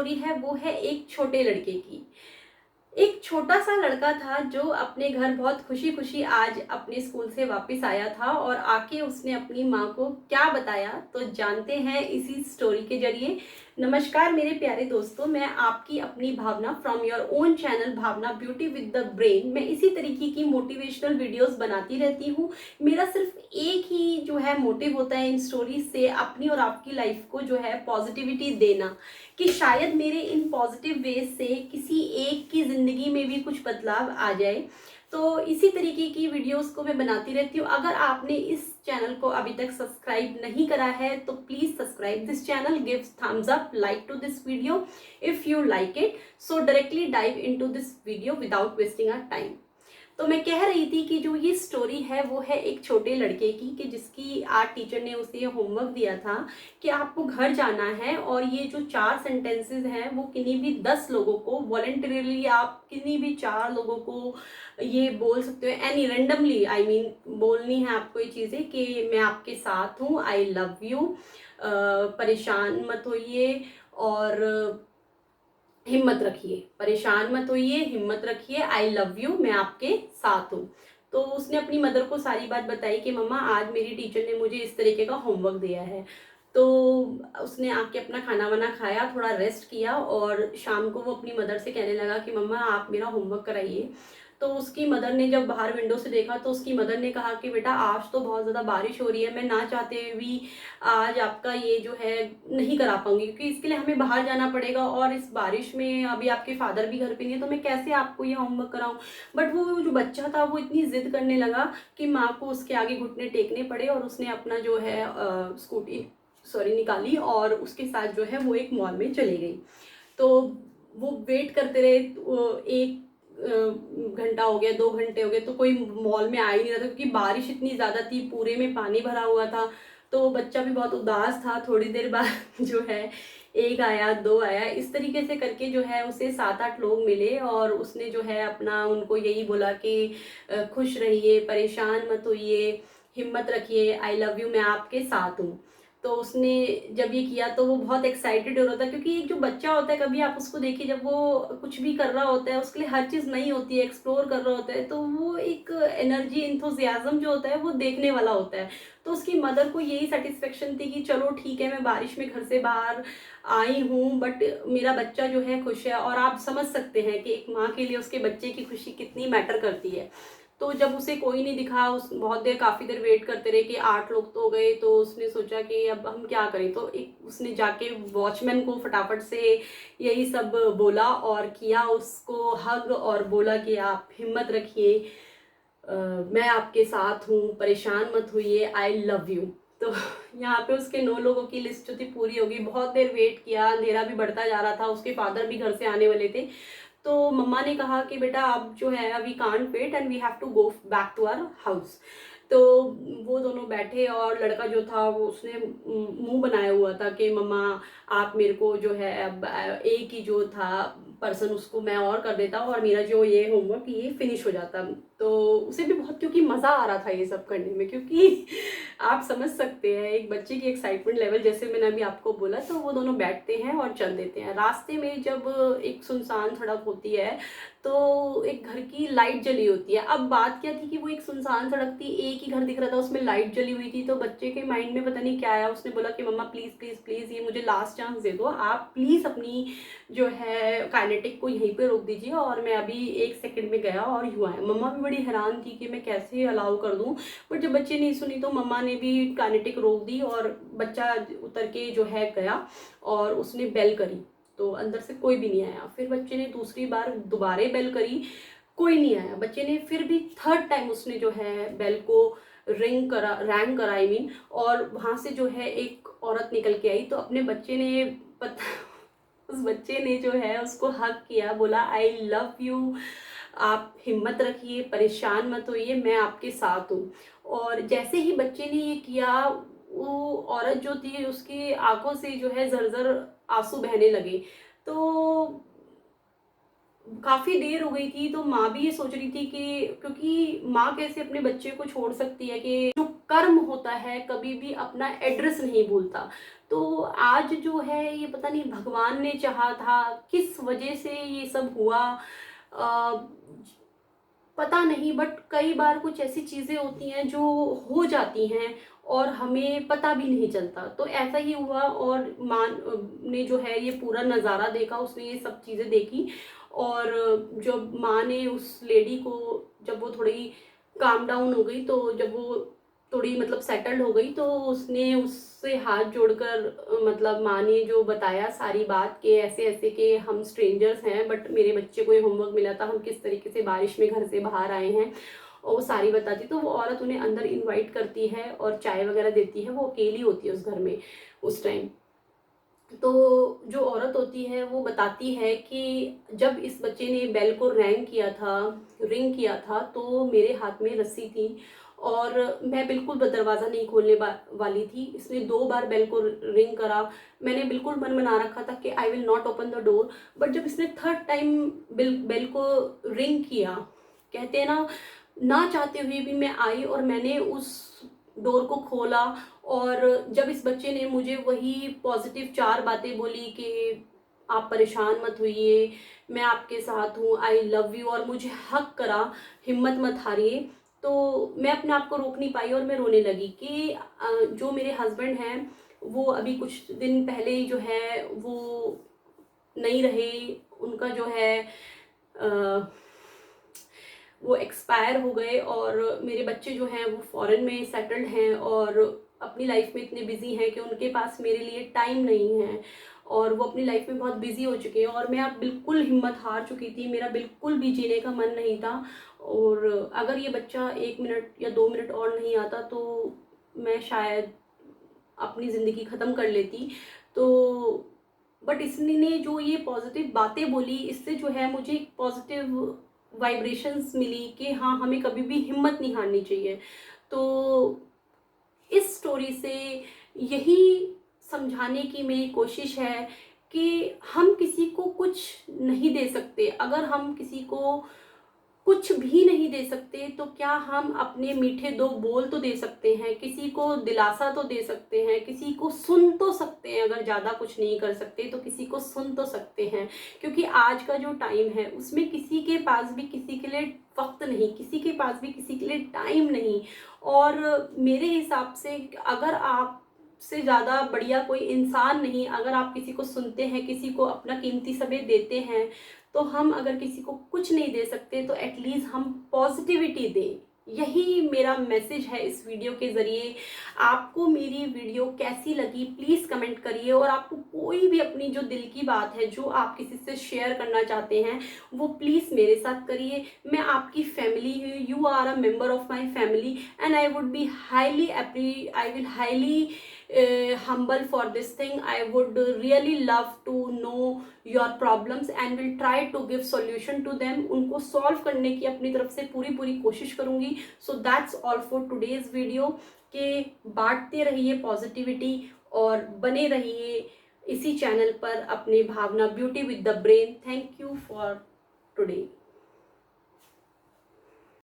Story है वो है एक छोटे लड़के की। एक छोटा सा लड़का था जो अपने घर बहुत खुशी खुशी आज अपने स्कूल से वापस आया था और आके उसने अपनी माँ को क्या बताया, तो जानते हैं इसी स्टोरी के जरिए। नमस्कार मेरे प्यारे दोस्तों, मैं आपकी अपनी Bhavna from your own channel Bhavna beauty with the brain. मैं इसी तरीके की मोटिवेशनल वीडियोस बनाती रहती हूँ। मेरा सिर्फ एक ही जो है मोटिव होता है इन स्टोरीज से अपनी और आपकी लाइफ को जो है पॉजिटिविटी देना, कि शायद मेरे इन पॉजिटिव वेज से किसी एक की ज़िंदगी में भी कुछ बदलाव आ जाए। तो इसी तरीके की वीडियोस को मैं बनाती रहती हूँ। अगर आपने इस चैनल को अभी तक सब्सक्राइब नहीं करा है तो please subscribe this channel, give thumbs up, like to this video if you like it. So directly dive into this video without wasting our time. तो मैं कह रही थी कि जो ये स्टोरी है वो है एक छोटे लड़के की, कि जिसकी आज टीचर ने उसे होमवर्क दिया था कि आपको घर जाना है और ये जो 4 सेंटेंसेस हैं वो किन्हीं भी 10 लोगों को वॉलंटरीली, आप किन्हीं भी 4 लोगों को ये बोल सकते हो, एनी रेंडमली, आई मीन बोलनी है आपको ये चीज़ें कि मैं आपके साथ हूँ, आई लव यू, परेशान मत होइए और हिम्मत रखिए, परेशान मत होइए, हिम्मत रखिए, आई लव यू, मैं आपके साथ हूँ। तो उसने अपनी मदर को सारी बात बताई कि मम्मा आज मेरी टीचर ने मुझे इस तरीके का होमवर्क दिया है। तो उसने आके अपना खाना वाना खाया, थोड़ा रेस्ट किया और शाम को वो अपनी मदर से कहने लगा कि मम्मा आप मेरा होमवर्क कराइए। तो उसकी मदर ने जब बाहर विंडो से देखा तो उसकी मदर ने कहा कि बेटा आज तो बहुत ज़्यादा बारिश हो रही है, मैं ना चाहते हुए भी आज आपका ये जो है नहीं करा पाऊंगी, क्योंकि इसके लिए हमें बाहर जाना पड़ेगा और इस बारिश में अभी आपके फादर भी घर पे नहीं है, तो मैं कैसे आपको ये होमवर्क कराऊं। बट वो जो बच्चा था वो इतनी जिद करने लगा कि माँ को उसके आगे घुटने टेकने पड़े और उसने अपना जो है स्कूटी निकाली और उसके साथ जो है वो एक मॉल में चली गई। तो वो वेट करते रहे, एक घंटा हो गया, 2 घंटे हो गए, तो कोई मॉल में आ ही नहीं रहा था क्योंकि बारिश इतनी ज़्यादा थी, पूरे में पानी भरा हुआ था। तो बच्चा भी बहुत उदास था। थोड़ी देर बाद जो है एक आया, दो आया, इस तरीके से करके जो है उसे 7-8 लोग मिले और उसने जो है अपना उनको यही बोला कि खुश रहिए, परेशान मत होइए, हिम्मत रखिए, आई लव यू, मैं आपके साथ हूँ। तो उसने जब ये किया तो वो बहुत एक्साइटेड हो रहा था, क्योंकि एक जो बच्चा होता है, कभी आप उसको देखिए जब वो कुछ भी कर रहा होता है उसके लिए हर चीज़ नई होती है, एक्सप्लोर कर रहा होता है, तो वो एक एनर्जी, इंथुजियाज्म जो होता है वो देखने वाला होता है। तो उसकी मदर को यही सेटिस्फेक्शन थी कि चलो ठीक है, मैं बारिश में घर से बाहर आई हूँ बट मेरा बच्चा जो है खुश है। और आप समझ सकते हैं कि एक माँ के लिए उसके बच्चे की खुशी कितनी मैटर करती है। तो जब उसे कोई नहीं दिखा, उस बहुत देर, काफ़ी देर वेट करते रहे कि 8 लोग तो हो गए, तो उसने सोचा कि अब हम क्या करें। तो एक उसने जाके वॉचमैन को फटाफट से यही सब बोला और किया, उसको हग और बोला कि आप हिम्मत रखिए, मैं आपके साथ हूँ, परेशान मत होइए, आई लव यू। तो यहाँ पे उसके 9 लोगों की लिस्ट जो थी पूरी हो गई। बहुत देर वेट किया, अंधेरा भी बढ़ता जा रहा था, उसके फादर भी घर से आने वाले थे। तो मम्मा ने कहा कि बेटा आप जो है we can't wait and we have to go back to our house. तो वो दोनों बैठे और लड़का जो था वो उसने मुंह बनाया हुआ था कि मम्मा आप मेरे को जो है अब एक ही जो था पर्सन उसको मैं और कर देता और मेरा जो ये होमवर्क ये फिनिश हो जाता। तो उसे भी बहुत, क्योंकि मज़ा आ रहा था ये सब करने में, क्योंकि आप समझ सकते हैं एक बच्चे की एक्साइटमेंट लेवल, जैसे मैंने अभी आपको बोला। तो वो दोनों बैठते हैं और चल देते हैं। रास्ते में जब एक सुनसान सड़क होती है तो एक घर की लाइट जली होती है। अब बात क्या थी कि वो एक सुनसान सड़क थी, एक ही घर दिख रहा था, उसमें लाइट जली हुई थी। तो बच्चे के माइंड में पता नहीं क्या आया, उसने बोला कि मम्मा प्लीज़ प्लीज़ प्लीज़ ये मुझे लास्ट चांस दे दो, आप प्लीज़ अपनी जो है काइनेटिक को यहीं पे रोक दीजिए और मैं अभी 1 सेकंड में गया और यूँ आया। मम्मा भी बड़ी हैरान थी कि मैं कैसे अलाउ कर दूँ, बट जब बच्चे नहीं सुनी तो मम्मा ने भी काइनेटिक रोक दी और बच्चा उतर के जो है गया और उसने बेल करी। तो अंदर से कोई भी नहीं आया। फिर बच्चे ने दूसरी बार दोबारा बेल करी, कोई नहीं आया। बच्चे ने फिर भी थर्ड टाइम उसने जो है बेल को रैंग करा, आई मीन, और वहाँ से जो है एक औरत निकल के आई। तो अपने बच्चे ने उस बच्चे ने जो है उसको हग किया, बोला आई लव यू, आप हिम्मत रखिए, परेशान मत होइए, मैं आपके साथ हूँ। और जैसे ही बच्चे ने ये किया, वो औरत जो थी उसकी आंखों से जो है झरझर आंसू बहने लगे। तो काफ़ी देर हो गई थी, तो माँ भी ये सोच रही थी कि क्योंकि माँ कैसे अपने बच्चे को छोड़ सकती है कि जो कर्म होता है कभी भी अपना एड्रेस नहीं भूलता। तो आज जो है ये पता नहीं भगवान ने चाहा था, किस वजह से ये सब हुआ अ, पता नहीं, बट कई बार कुछ ऐसी चीज़ें होती हैं जो हो जाती हैं और हमें पता भी नहीं चलता। तो ऐसा ही हुआ और माँ ने जो है ये पूरा नज़ारा देखा, उसने ये सब चीज़ें देखी। और जब माँ ने उस लेडी को, जब वो थोड़ी काम डाउन हो गई, तो जब वो थोड़ी मतलब सेटल्ड हो गई, तो उसने उससे हाथ जोड़कर मतलब माँ ने जो बताया सारी बात के ऐसे ऐसे कि हम स्ट्रेंजर्स हैं, बट मेरे बच्चे को ये होमवर्क मिला था, हम किस तरीके से बारिश में घर से बाहर आए हैं, और वो सारी बताती। तो वो औरत उन्हें अंदर इनवाइट करती है और चाय वगैरह देती है। वो अकेली होती है उस घर में उस टाइम। तो जो औरत होती है वो बताती है कि जब इस बच्चे ने बेल को रिंग किया था, तो मेरे हाथ में रस्सी थी और मैं बिल्कुल दरवाज़ा नहीं खोलने वाली थी। इसने 2 बार बेल को रिंग करा। मैंने बिल्कुल मन बना रखा था कि I will not open the door, but जब इसने थर्ड टाइम बेल को रिंग किया, कहते हैं ना चाहते हुए भी मैं आई और मैंने उस डोर को खोला। और जब इस बच्चे ने मुझे वही पॉजिटिव 4 बातें बोली कि आप परेशान मत होइए, मैं आपके साथ हूँ, आई लव यू, और मुझे हक करा, हिम्मत मत हारिए, तो मैं अपने आप को रोक नहीं पाई और मैं रोने लगी कि जो मेरे हस्बैंड हैं वो अभी कुछ दिन पहले ही जो है वो नहीं रहे। उनका जो है वो एक्सपायर हो गए और मेरे बच्चे जो हैं वो फॉरेन में सेटल्ड हैं और अपनी लाइफ में इतने बिजी हैं कि उनके पास मेरे लिए टाइम नहीं है, और वो अपनी लाइफ में बहुत बिजी हो चुके हैं। और मैं अब बिल्कुल हिम्मत हार चुकी थी, मेरा बिल्कुल भी जीने का मन नहीं था। और अगर ये बच्चा 1 मिनट या 2 मिनट और नहीं आता तो मैं शायद अपनी ज़िंदगी ख़त्म कर लेती। तो बट इसने जो ये पॉजिटिव बातें बोली, इससे जो है मुझे एक पॉजिटिव वाइब्रेशंस मिली कि हाँ, हमें कभी भी हिम्मत नहीं हारनी चाहिए। तो इस स्टोरी से यही समझाने की मेरी कोशिश है कि हम किसी को कुछ नहीं दे सकते। अगर हम किसी को कुछ भी नहीं दे सकते तो क्या हम अपने मीठे 2 बोल तो दे सकते हैं, किसी को दिलासा तो दे सकते हैं, किसी को सुन तो सकते हैं। अगर ज़्यादा कुछ नहीं कर सकते तो किसी को सुन तो सकते हैं, क्योंकि आज का जो टाइम है उसमें किसी के पास भी किसी के लिए वक्त नहीं, किसी के पास भी किसी के लिए टाइम नहीं। और मेरे हिसाब से अगर आप से ज़्यादा बढ़िया कोई इंसान नहीं, अगर आप किसी को सुनते हैं, किसी को अपना कीमती समय देते हैं, तो हम अगर किसी को कुछ नहीं दे सकते तो एटलीस्ट हम पॉजिटिविटी दें। यही मेरा मैसेज है इस वीडियो के ज़रिए। आपको मेरी वीडियो कैसी लगी प्लीज़ कमेंट करिए, और आपको कोई भी अपनी जो दिल की बात है जो आप किसी से शेयर करना चाहते हैं वो प्लीज़ मेरे साथ करिए। मैं आपकी फैमिली हूँ, you are a member of my family, and I would be I will highly humble for this thing. I would really love to know your problems and will try to give solution to them. उनको solve करने की अपनी तरफ से पूरी कोशिश करूँगी। So that's all for today's video, कि बांटते रहिए पॉजिटिविटी और बने रहिए इसी चैनल पर अपने Bhavna beauty with the brain. Thank you for today.